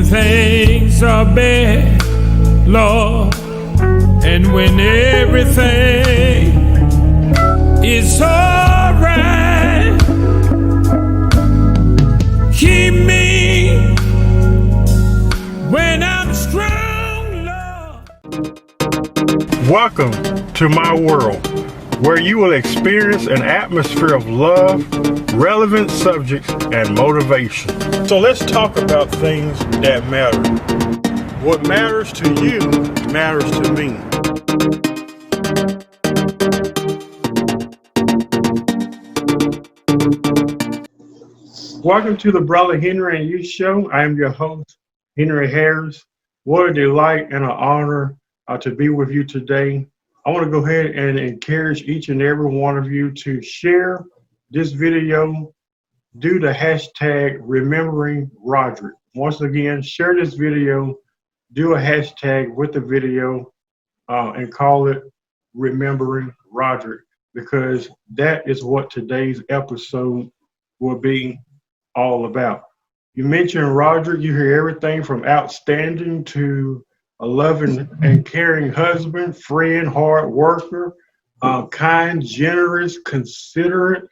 things are bad, Lord, and when everything is alright, keep me when I'm strong, Lord. Welcome to my world, where you will experience an atmosphere of love, relevant subjects, and motivation. So let's talk about things that matter. What matters to you matters to me. Welcome to the Brother Henry and You Show. I am your host, Henry Harris. What a delight and an honor to be with you today. I want to go ahead and encourage each and every one of you to share this video. Do the hashtag Remembering Rodrick. Once again, share this video, do a hashtag with the video, and call it Remembering Rodrick, because that is what today's episode will be all about. You mentioned Rodrick, you hear everything from outstanding to a loving and caring husband, friend, hard worker, kind, generous, considerate,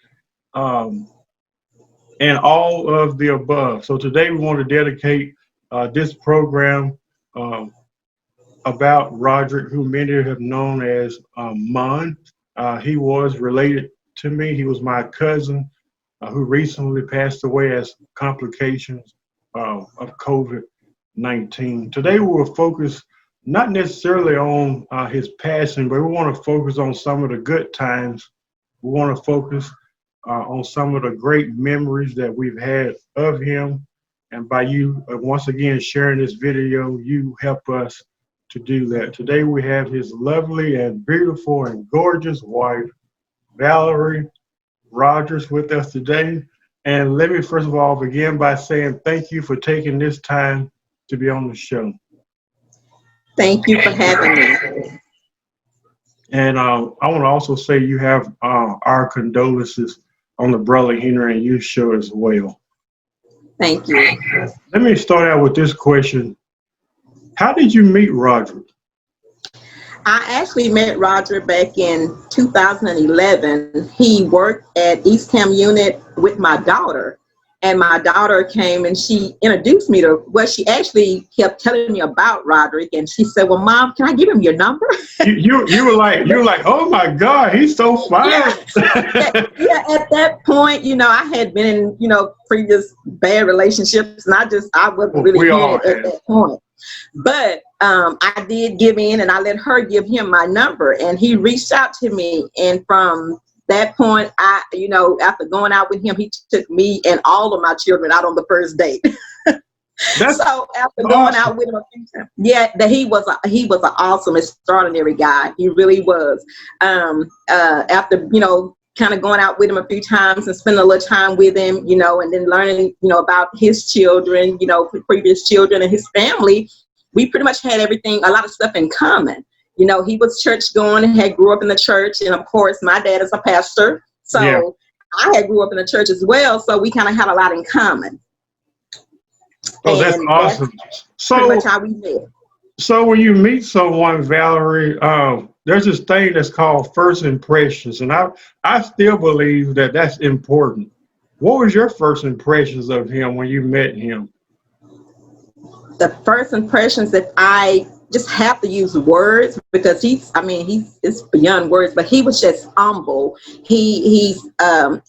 and all of the above. So today we want to dedicate this program about Rodrick, who many have known as Mon. He was related to me. He was my cousin who recently passed away as complications of COVID-19. Today we will focus not necessarily on his passing, but we want to focus on some of the good times. We want to focus on some of the great memories that we've had of him. And by you, once again, sharing this video, you help us to do that. Today we have his lovely and beautiful and gorgeous wife, Valery Rodgers, with us today. And let me first of all begin by saying thank you for taking this time to be on the show. Thank you for having me. And I want to also say you have our condolences on the Brother Henry and You Show as well. Thank you. Let me start out with this question. How did you meet Rodrick? I actually met Roger back in 2011. He worked at East Ham Unit with my daughter. And my daughter came and she introduced me to, well, she actually kept telling me about Rodrick. And she said, well, Mom, can I give him your number? you were like, oh my God, he's so fine. Yeah, at that point, I had been in, previous bad relationships, and I wasn't really at that point. But I did give in, and I let her give him my number, and he reached out to me. And from that point, after going out with him, he took me and all of my children out on the first date. So after going out with him a few times, that he was an awesome, extraordinary guy. He really was. After kind of going out with him a few times and spending a little time with him, and then learning, about his children, previous children and his family, we pretty much had a lot of stuff in common. He was church going and had grew up in the church. And of course, my dad is a pastor. So I had grew up in the church as well. So we kind of had a lot in common. Oh, that's awesome. That's pretty much how we met. So when you meet someone, Valery, there's this thing that's called first impressions. And I still believe that that's important. What was your first impressions of him when you met him? The first impressions, that I just have to use words, because it's beyond words, but he was just humble. He's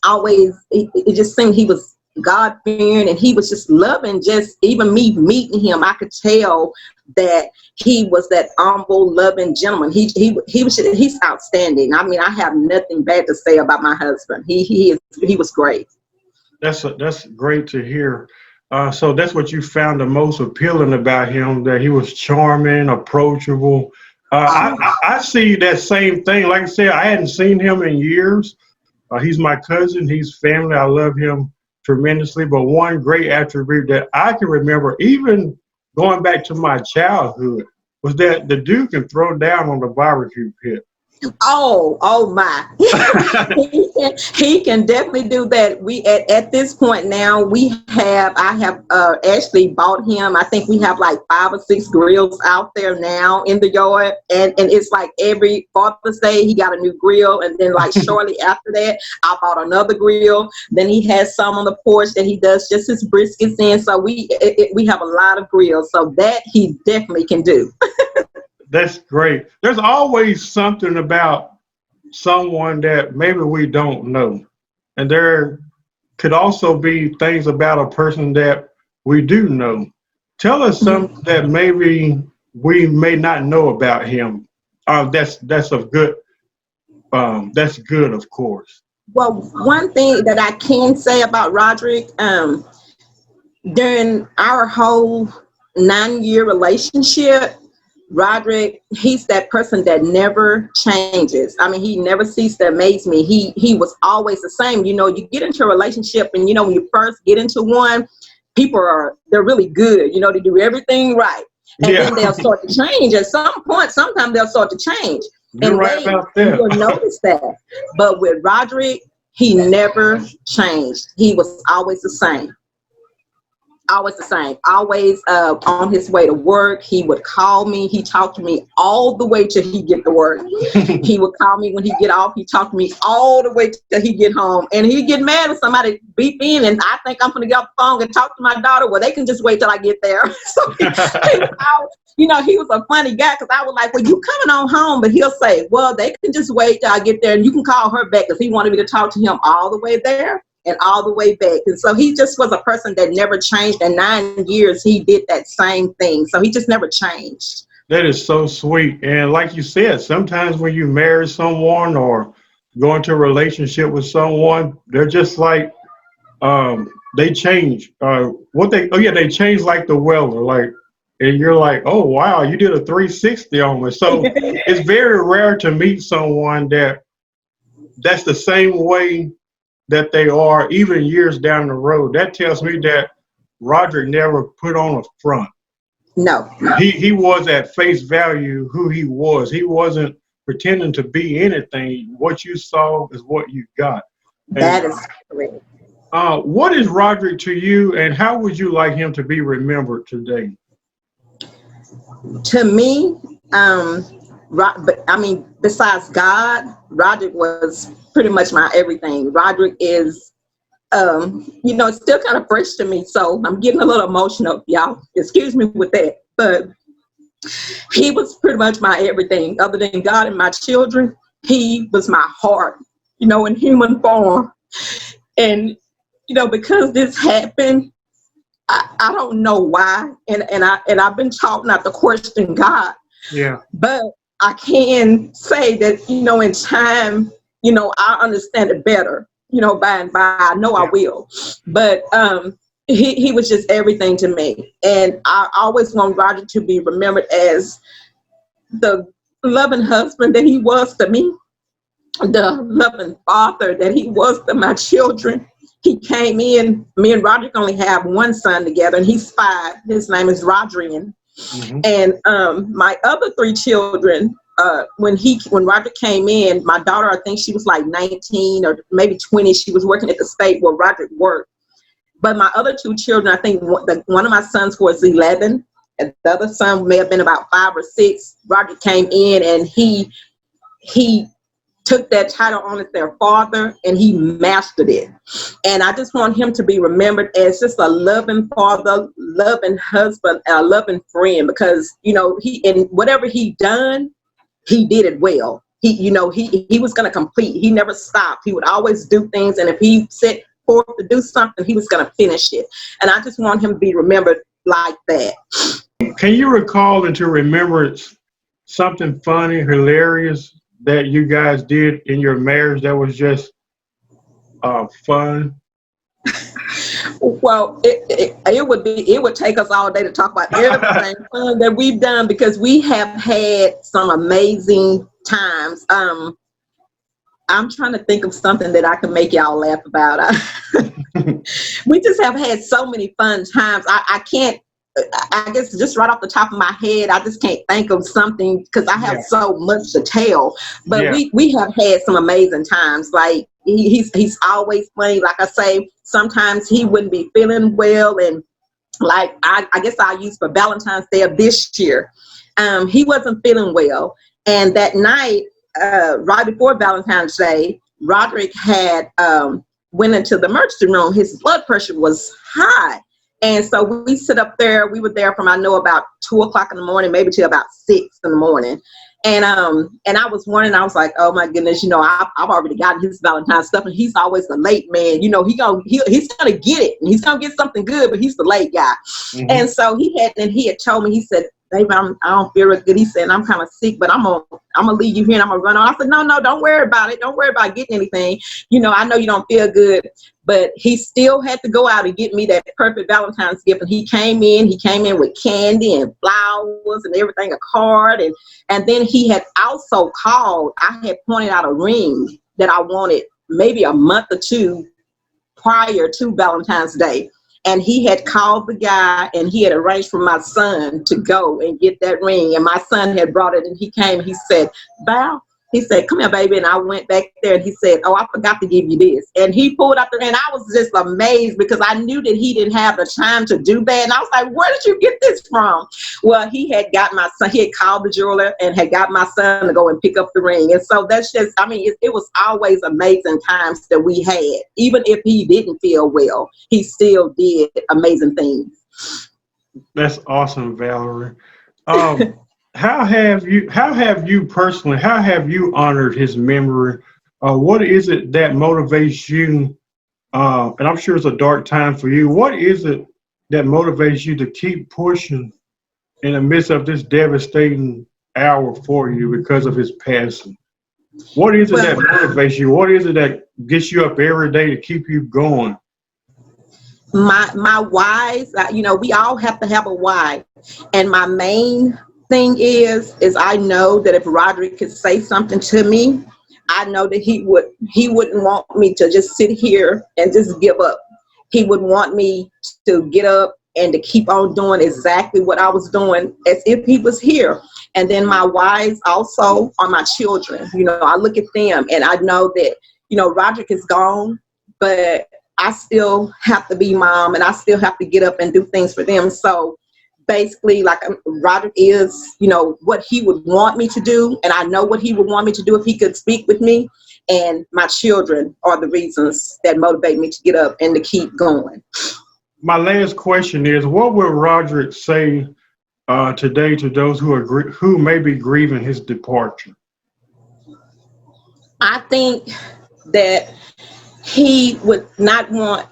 always, it just seemed he was God-fearing, and he was just loving. Just even me meeting him, I could tell that he was that humble, loving gentleman. He's outstanding. I have nothing bad to say about my husband. He was great. That's great to hear. So that's what you found the most appealing about him, that he was charming, approachable. I see that same thing. Like I said, I hadn't seen him in years. He's my cousin. He's family. I love him tremendously. But one great attribute that I can remember, even going back to my childhood, was that the dude can throw down on the barbecue pit. Oh my. He can definitely do that. We at this point now I have actually bought him. I think we have like 5 or 6 grills out there now in the yard, and it's like every Father's Day he got a new grill, and then like shortly after that I bought another grill. Then he has some on the porch that he does just his briskets in. So we have a lot of grills, so that he definitely can do. That's great. There's always something about someone that maybe we don't know. And there could also be things about a person that we do know. Tell us something that maybe we may not know about him. That's good, of course. Well, one thing that I can say about Rodrick, during our whole 9-year relationship, Rodrick, he's that person that never changes. I mean, he never ceased to amaze me. He was always the same. You know, you get into a relationship, and you know, when you first get into one, they're really good. You know, they do everything right, and then they'll start to change. At some point, sometimes they'll start to change. You're right about that. You will notice that. But with Rodrick, he never changed. He was always the same. Always the same. Always on his way to work, he would call me. He talked to me all the way till he get to work. He would call me when he get off. He talked to me all the way till he get home. And he'd get mad if somebody beep in, and I think I'm going to get off the phone and talk to my daughter. Well, they can just wait till I get there. So he was a funny guy, because I was like, well, you coming on home? But he'll say, well, they can just wait till I get there, and you can call her back, because he wanted me to talk to him all the way there and all the way back. And so he just was a person that never changed. In 9 years, he did that same thing. So he just never changed. That is so sweet. And like you said, sometimes when you marry someone or go into a relationship with someone, they're just like, they change. They change like the weather. Like, and you're like, oh, wow, you did a 360 on me. So it's very rare to meet someone that's the same way that they are, even years down the road. That tells me that Rodrick never put on a front. No. He was at face value who he was. He wasn't pretending to be anything. What you saw is what you got. That is correct. What is Rodrick to you, and how would you like him to be remembered today? To me, besides God, Rodrick was pretty much my everything. Rodrick is, it's still kind of fresh to me, so I'm getting a little emotional, y'all. Excuse me with that. But he was pretty much my everything. Other than God and my children, he was my heart, in human form. And, because this happened, I don't know why. And I've been taught not to question God. Yeah. But I can say that, in time, I understand it better, by and by. I know I will. But he was just everything to me. And I always want Roger to be remembered as the loving husband that he was to me, the loving father that he was to my children. He came in, me and Rodrick only have one son together, and he's 5. His name is Rodrian. Mm-hmm. And my other 3 children, when Rodrick came in, my daughter, I think she was like 19 or maybe 20. She was working at the state where Rodrick worked. But my other 2 children, I think one of my sons was 11, and the other son may have been about 5 or 6. Rodrick came in, and he took that title on as their father, and he mastered it. And I just want him to be remembered as just a loving father, loving husband, and a loving friend, because, he, in whatever he done, he did it well. He was going to complete. He never stopped. He would always do things. And if he set forth to do something, he was going to finish it. And I just want him to be remembered like that. Can you recall into remembrance something funny, hilarious that you guys did in your marriage that was just fun? Well, it would take us all day to talk about everything fun that we've done, because we have had some amazing times. I'm trying to think of something that I can make y'all laugh about. We just have had so many fun times. I can't I guess just right off the top of my head, I just can't think of something because I have so much to tell. But we have had some amazing times. Like he's always funny. Like I say, sometimes he wouldn't be feeling well, and like I guess I'll use for Valentine's Day of this year. He wasn't feeling well, and that night, right before Valentine's Day, Rodrick had went into the emergency room. His blood pressure was high. And so we sit up there. We were there from, I know, about 2 o'clock in the morning, maybe till about 6 in the morning. And I was wondering, I was like, oh my goodness, I've already gotten his Valentine's stuff, and he's always the late man. He's gonna get it, and he's gonna get something good, but he's the late guy. Mm-hmm. And so he had told me, he said, baby, I don't feel real good. He said, I'm kind of sick, but I'm gonna leave you here and I'm gonna run on. I said, no, don't worry about it. Don't worry about getting anything. I know you don't feel good, but he still had to go out and get me that perfect Valentine's gift. And he came in with candy and flowers and everything, a card. And then he had also called. I had pointed out a ring that I wanted maybe a month or two prior to Valentine's Day. And he had called the guy, and he had arranged for my son to go and get that ring. And my son had brought it, and he came. He said, Val, he said, come here, baby. And I went back there, and he said, oh, I forgot to give you this. And he pulled out and I was just amazed because I knew that he didn't have the time to do that. And I was like, where did you get this from? Well, he had got my son. He had called the jeweler and had got my son to go and pick up the ring. And so that's just, it was always amazing times that we had. Even if he didn't feel well, he still did amazing things. That's awesome, Valery. How have you honored his memory? What is it that motivates you? And I'm sure it's a dark time for you. What is it that motivates you to keep pushing in the midst of this devastating hour for you because of his passing? What is it that motivates you? What is it that gets you up every day to keep you going? My whys, we all have to have a why. And my main thing is I know that if Rodrick could say something to me, I know that he wouldn't want me to just sit here and just give up. He would want me to get up and to keep on doing exactly what I was doing as if he was here. And then my whys also are my children. I look at them and I know that, Rodrick is gone, but I still have to be mom and I still have to get up and do things for them. So basically, like Rodrick is, what he would want me to do. And I know what he would want me to do if he could speak with me. And my children are the reasons that motivate me to get up and to keep going. My last question is, what would Rodrick say today to those who may be grieving his departure? I think that he would not want,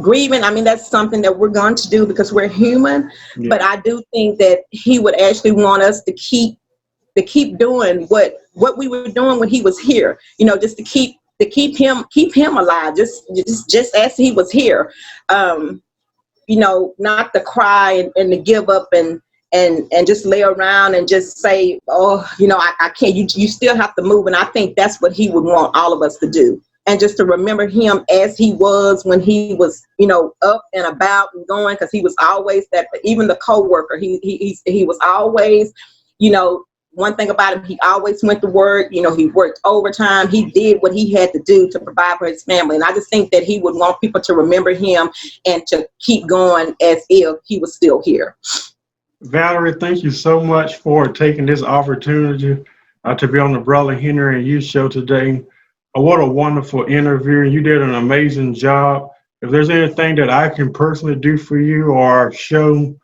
grieving. That's something that we're going to do because we're human. Yeah. But I do think that he would actually want us to keep doing what we were doing when he was here. Just to keep him alive. Just as he was here. Not to cry and to give up and just lay around and just say, oh, I can't. You still have to move. And I think that's what he would want all of us to do. And just to remember him as he was when he was, up and about and going, because he was always that. Even the co-worker, he was always, one thing about him, he always went to work. He worked overtime. He did what he had to do to provide for his family. And I just think that he would want people to remember him and to keep going as if he was still here. Valery, thank you so much for taking this opportunity to be on the Brother Henry and You show today. What a wonderful interview. You did an amazing job. If there's anything that I can personally do for you or our show,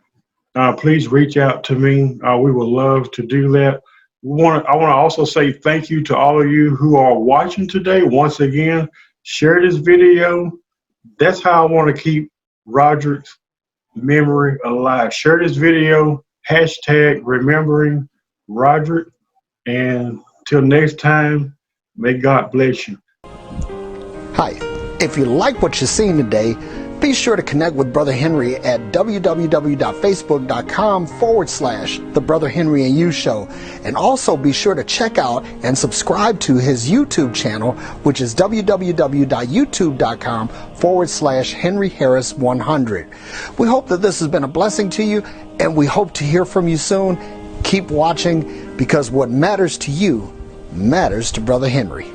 please reach out to me. We would love to do that. I want to also say thank you to all of you who are watching today. Once again, share this video. That's how I want to keep Rodrick's memory alive. Share this video, hashtag remembering Rodrick. And till next time, may God bless you. Hi, if you like what you've seen today, Be sure to connect with Brother Henry at www.facebook.com/The Brother Henry and You Show. And also be sure to check out and subscribe to his YouTube channel, which is www.youtube.com/Henry Harris 100. We hope that this has been a blessing to you, and we hope to hear from you soon. Keep watching, because what matters to you matters to Brother Henry.